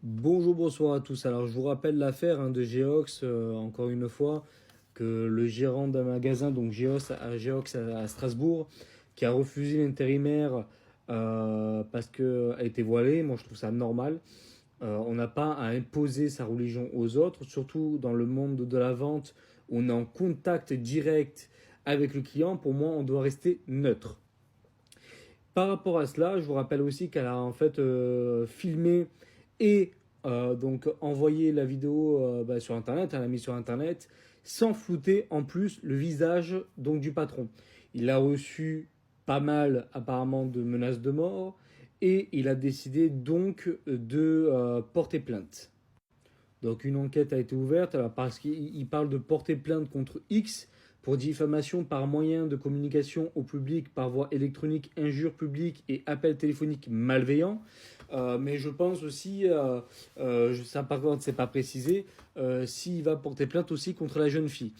Bonjour, bonsoir à tous. Alors, je vous rappelle l'affaire de Geox, encore une fois, que le gérant d'un magasin, donc Geox à Strasbourg, qui a refusé l'intérimaire parce qu'elle était voilée. Moi, je trouve ça normal. On n'a pas à imposer sa religion aux autres, surtout dans le monde de la vente où on est en contact direct avec le client. Pour moi, on doit rester neutre. Par rapport à cela, je vous rappelle aussi qu'elle a en fait filmé et donc envoyé la vidéo sur internet, elle l'a mis sur internet, sans flouter en plus le visage donc du patron. Il a reçu pas mal apparemment de menaces de mort et il a décidé donc de porter plainte. Donc une enquête a été ouverte alors, parce qu'il parle de porter plainte contre X pour diffamation par moyen de communication au public par voie électronique, injure publique et appel téléphonique malveillant. Mais je pense aussi, ça par contre c'est pas précisé, s'il va porter plainte aussi contre la jeune fille.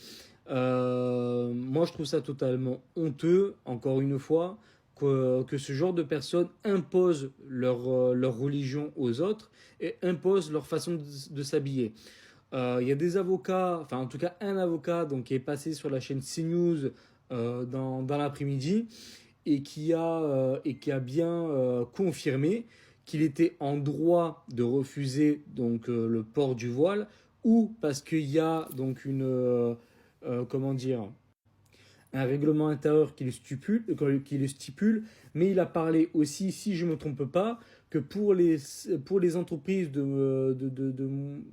Moi je trouve ça totalement honteux, encore une fois, que ce genre de personnes imposent leur religion aux autres et imposent leur façon de s'habiller. Il y a des avocats, enfin en tout cas un avocat donc, qui est passé sur la chaîne CNews dans l'après-midi et qui a bien confirmé qu'il était en droit de refuser donc le port du voile ou parce qu'il y a donc comment dire un règlement intérieur qui le stipule, mais il a parlé aussi, si je ne me trompe pas, que pour les entreprises de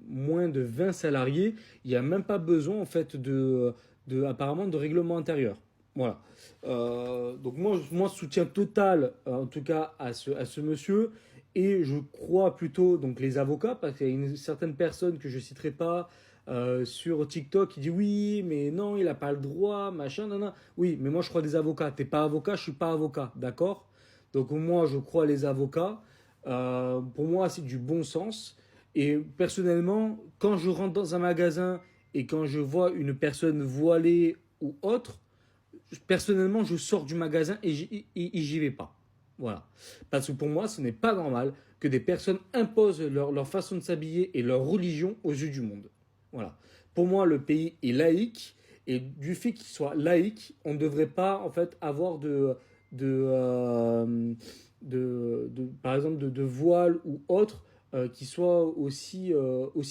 moins de 20 salariés, il n'y a même pas besoin en fait apparemment de règlement intérieur. Voilà. Donc moi, soutien total, en tout cas, à ce monsieur. Et je crois plutôt donc les avocats, parce qu'il y a une certaine personne que je citerai pas sur TikTok qui dit oui, mais non, il n'a pas le droit, machin, nan, nan. Oui, mais moi je crois des avocats. T'es pas avocat, je suis pas avocat, d'accord? Donc moi je crois les avocats. Pour moi c'est du bon sens. Et personnellement, quand je rentre dans un magasin et quand je vois une personne voilée ou autre, personnellement je sors du magasin et j'y vais pas. Voilà. Parce que pour moi, ce n'est pas normal que des personnes imposent leur façon de s'habiller et leur religion aux yeux du monde. Voilà. Pour moi, le pays est laïque et du fait qu'il soit laïque, on ne devrait pas en fait avoir par exemple de voile ou autre qui soit aussi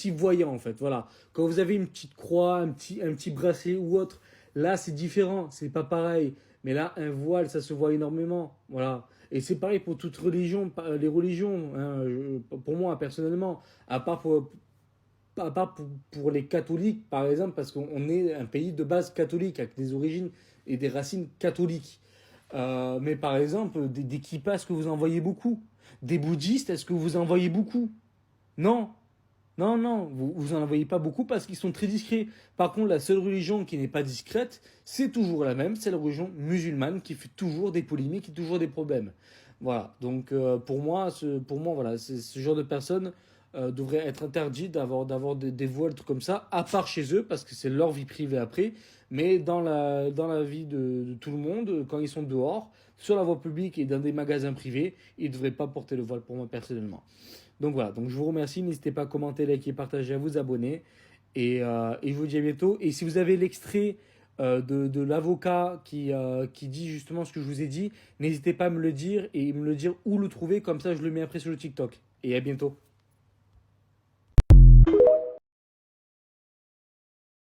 voyant en fait. Voilà. Quand vous avez une petite croix, un petit bracelet ou autre, là c'est différent, c'est pas pareil. Mais là, un voile, ça se voit énormément. Voilà. Et c'est pareil pour toute religion, les religions. Hein, pour moi, personnellement, à part pour les catholiques, par exemple, parce qu'on est un pays de base catholique, avec des origines et des racines catholiques. Mais par exemple, des kippas, est-ce que vous en voyez beaucoup? Des bouddhistes, est-ce que vous en voyez beaucoup? Non. Non, non, vous en voyez pas beaucoup parce qu'ils sont très discrets. Par contre, la seule religion qui n'est pas discrète, c'est toujours la même, c'est la religion musulmane qui fait toujours des polémiques et toujours des problèmes. Voilà. Donc pour moi, voilà, ce genre de personnes devrait être interdit d'avoir des voiles comme ça, à part chez eux parce que c'est leur vie privée après. Mais dans la vie de tout le monde, quand ils sont dehors, sur la voie publique et dans des magasins privés, ils ne devraient pas porter le voile pour moi personnellement. Donc voilà, donc je vous remercie. N'hésitez pas à commenter, liker, partager, à vous abonner. Et je vous dis à bientôt. Et si vous avez l'extrait de l'avocat qui dit justement ce que je vous ai dit, n'hésitez pas à me le dire et me le dire où le trouver. Comme ça, je le mets après sur le TikTok. Et à bientôt.